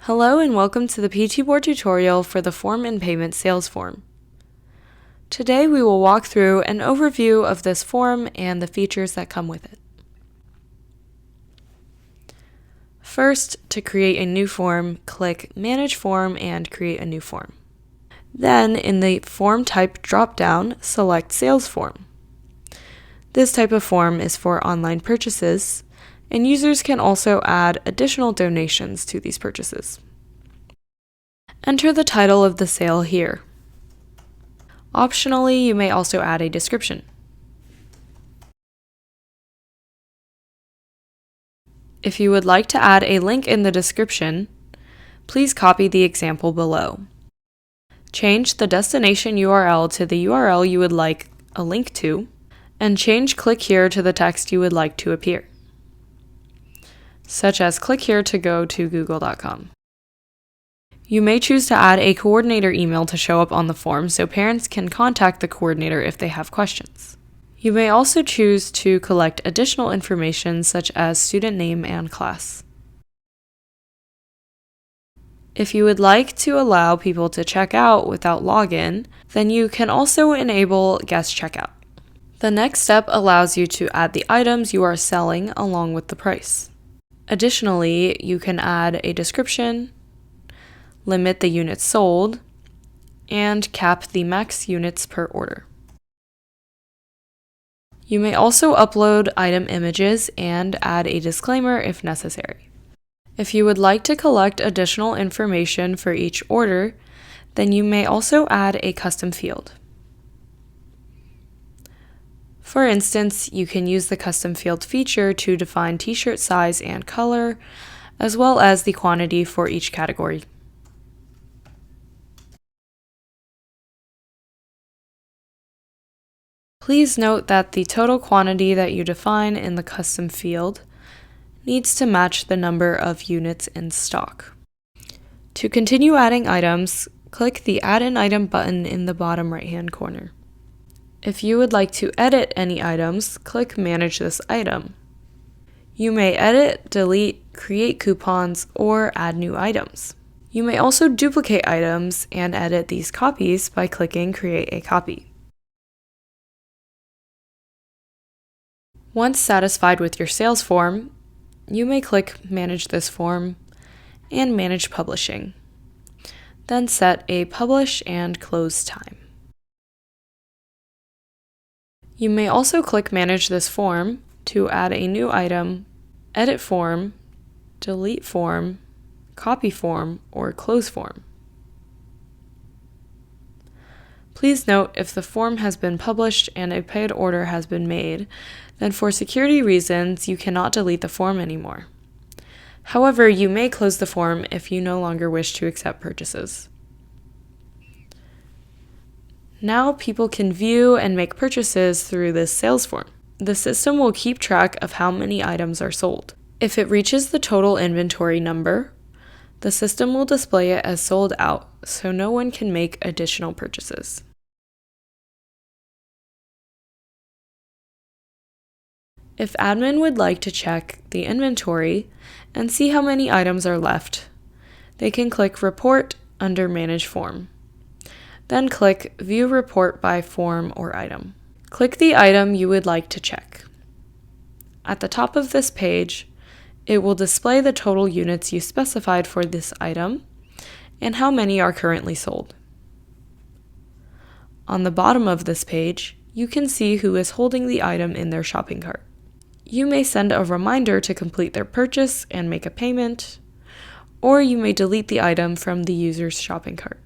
Hello and welcome to the PT Board tutorial for the Form and Payment Sales Form. Today we will walk through an overview of this form and the features that come with it. First, to create a new form, click Manage Form and create a new form. Then, in the Form Type drop-down, select Sales Form. This type of form is for online purchases, and users can also add additional donations to these purchases. Enter the title of the sale here. Optionally, you may also add a description. If you would like to add a link in the description, please copy the example below. Change the destination URL to the URL you would like a link to, and change click here to the text you would like to appear, such as click here to go to google.com. You may choose to add a coordinator email to show up on the form so parents can contact the coordinator if they have questions. You may also choose to collect additional information such as student name and class. If you would like to allow people to check out without login, then you can also enable guest checkout. The next step allows you to add the items you are selling along with the price. Additionally, you can add a description, limit the units sold, and cap the max units per order. You may also upload item images and add a disclaimer if necessary. If you would like to collect additional information for each order, then you may also add a custom field. For instance, you can use the custom field feature to define t-shirt size and color, as well as the quantity for each category. Please note that the total quantity that you define in the custom field needs to match the number of units in stock. To continue adding items, click the Add an Item button in the bottom right-hand corner. If you would like to edit any items, click Manage this item. You may edit, delete, create coupons, or add new items. You may also duplicate items and edit these copies by clicking Create a Copy. Once satisfied with your sales form, you may click Manage this form and Manage Publishing. Then set a publish and close time. You may also click Manage this form to add a new item, edit form, delete form, copy form, or close form. Please note if the form has been published and a paid order has been made, then for security reasons you cannot delete the form anymore. However, you may close the form if you no longer wish to accept purchases. Now people can view and make purchases through this sales form. The system will keep track of how many items are sold. If it reaches the total inventory number, the system will display it as sold out, so no one can make additional purchases. If admin would like to check the inventory and see how many items are left, they can click Report under Manage Form. Then click View Report by Form or Item. Click the item you would like to check. At the top of this page, it will display the total units you specified for this item and how many are currently sold. On the bottom of this page, you can see who is holding the item in their shopping cart. You may send a reminder to complete their purchase and make a payment, or you may delete the item from the user's shopping cart.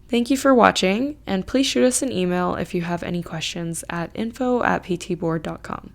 Thank you for watching, and please shoot us an email if you have any questions at info@ptboard.com.